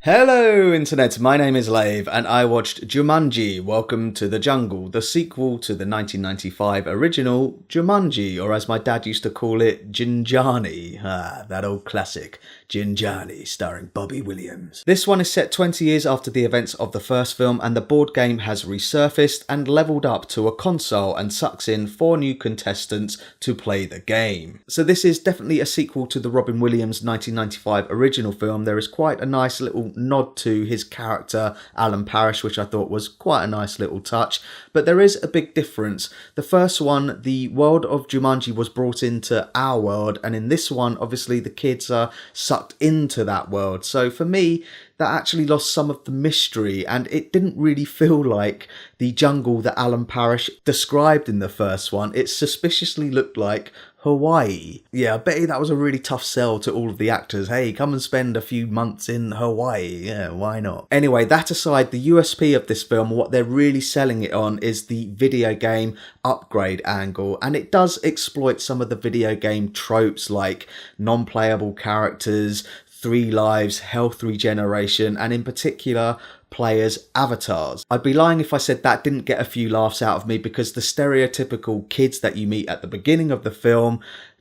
Hello Internet, my name is Lave and I watched Jumanji, Welcome to the Jungle, the sequel to the 1995 original Jumanji, or as my dad used to call it, Jinjani. That old classic, Jinjani, starring Bobby Williams. This one is set 20 years after the events of the first film, and the board game has resurfaced and leveled up to a console and sucks in 4 new contestants to play the game. So this is definitely a sequel to the Robin Williams 1995 original film. There is quite a nice little nod to his character Alan Parrish, which I thought was quite a nice little touch, but there is a big difference. The first one, the world of Jumanji was brought into our world, and in this one obviously the kids are sucked into that world. So for me, that actually lost some of the mystery, and it didn't really feel like the jungle that Alan Parrish described in the first one. It suspiciously looked like Hawaii. Yeah, I bet you that was a really tough sell to all of the actors. Hey, come and spend a few months in Hawaii. Yeah, why not? Anyway, that aside, the USP of this film, what they're really selling it on, is the video game upgrade angle, and it does exploit some of the video game tropes like non-playable characters, 3 lives, health regeneration, and in particular, players' avatars. I'd be lying if I said that didn't get a few laughs out of me, because the stereotypical kids that you meet at the beginning of the film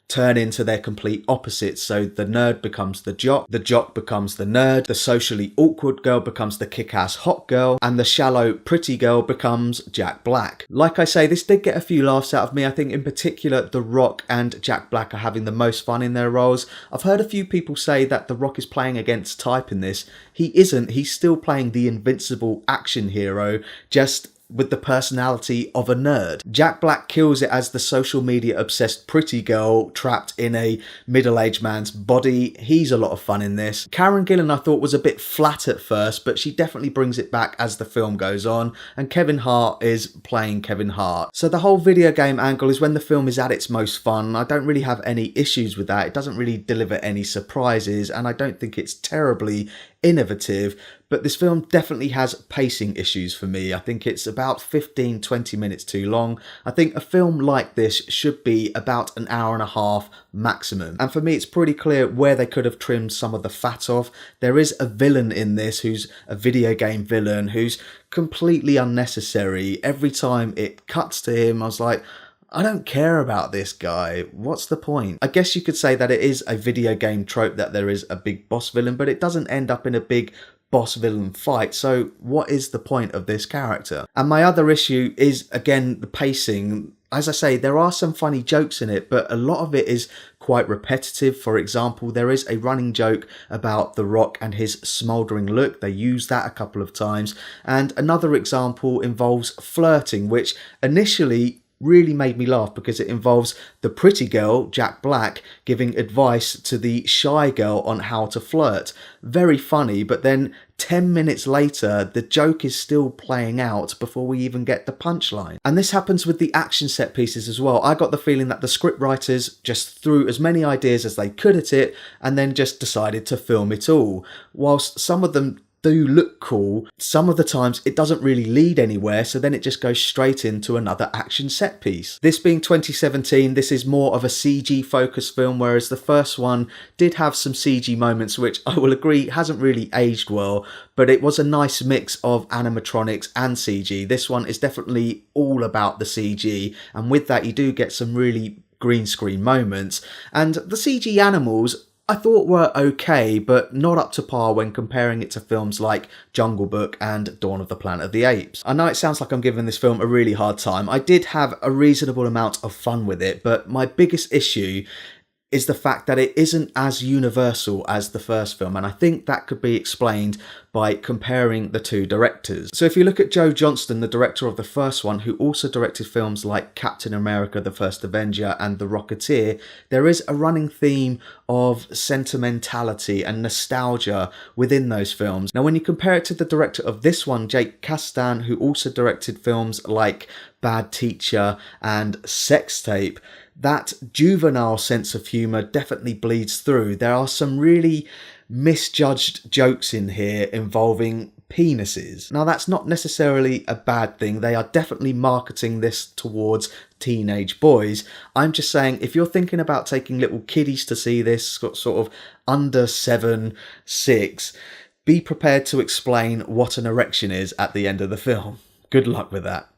turn into their complete opposites. So the nerd becomes the jock becomes the nerd, the socially awkward girl becomes the kick-ass hot girl, and the shallow pretty girl becomes Jack Black. Like I say, this did get a few laughs out of me. I think in particular The Rock and Jack Black are having the most fun in their roles. I've heard a few people say that The Rock is playing against type in this. He isn't. He's still playing the invincible action hero, just with the personality of a nerd. Jack Black kills it as the social media obsessed pretty girl trapped in a middle-aged man's body. He's a lot of fun in this. Karen Gillan I thought was a bit flat at first, but she definitely brings it back as the film goes on, and Kevin Hart is playing Kevin Hart. So the whole video game angle is when the film is at its most fun. I don't really have any issues with that. It doesn't really deliver any surprises, and I don't think it's terribly innovative, but this film definitely has pacing issues for me. I think it's about 15-20 minutes too long. I think a film like this should be about an hour and a half maximum, and for me it's pretty clear where they could have trimmed some of the fat off. There is a villain in this who's a video game villain who's completely unnecessary. Every time it cuts to him, I was like, I don't care about this guy. What's the point? I guess you could say that it is a video game trope that there is a big boss villain, but it doesn't end up in a big boss villain fight. So what is the point of this character? And my other issue is, again, the pacing. As I say, there are some funny jokes in it, but a lot of it is quite repetitive. For example, there is a running joke about The Rock and his smouldering look. They use that a couple of times. And another example involves flirting, which initially really made me laugh because it involves the pretty girl, Jack Black, giving advice to the shy girl on how to flirt. Very funny, but then 10 minutes later, the joke is still playing out before we even get the punchline. And this happens with the action set pieces as well. I got the feeling that the scriptwriters just threw as many ideas as they could at it and then just decided to film it all. Whilst some of them do look cool, some of the times it doesn't really lead anywhere, so then it just goes straight into another action set piece. This being 2017, this is more of a CG focused film, whereas the first one did have some CG moments, which I will agree hasn't really aged well, but it was a nice mix of animatronics and CG. This one is definitely all about the CG, and with that you do get some really green screen moments, and the CG animals I thought were okay, but not up to par when comparing it to films like Jungle Book and Dawn of the Planet of the Apes. I know it sounds like I'm giving this film a really hard time. I did have a reasonable amount of fun with it, but my biggest issue is the fact that it isn't as universal as the first film, and I think that could be explained by comparing the two directors. So if you look at Joe Johnston, the director of the first one, who also directed films like Captain America, The First Avenger and The Rocketeer, there is a running theme of sentimentality and nostalgia within those films. Now when you compare it to the director of this one, Jake Kasdan, who also directed films like Bad Teacher and Sex Tape, that juvenile sense of humour definitely bleeds through. There are some really misjudged jokes in here involving penises. Now that's not necessarily a bad thing. They are definitely marketing this towards teenage boys. I'm just saying, if you're thinking about taking little kiddies to see this, sort of under 7, 6, be prepared to explain what an erection is at the end of the film. Good luck with that.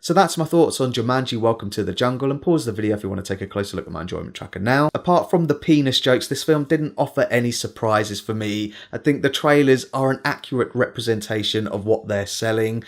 So that's my thoughts on Jumanji Welcome to the Jungle, and pause the video if you want to take a closer look at my enjoyment tracker now. Apart from the penis jokes, this film didn't offer any surprises for me. I think the trailers are an accurate representation of what they're selling.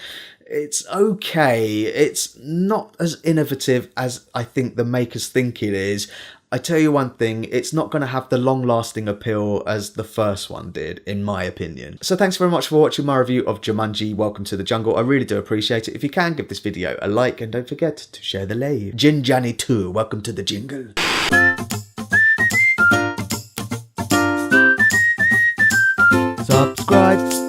It's okay. It's not as innovative as I think the makers think it is. I tell you one thing, it's not going to have the long-lasting appeal as the first one did, in my opinion. So thanks very much for watching my review of Jumanji Welcome to the Jungle. I really do appreciate it. If you can, give this video a like, and don't forget to share the lave. Jinjani 2, welcome to the jingle. Subscribe.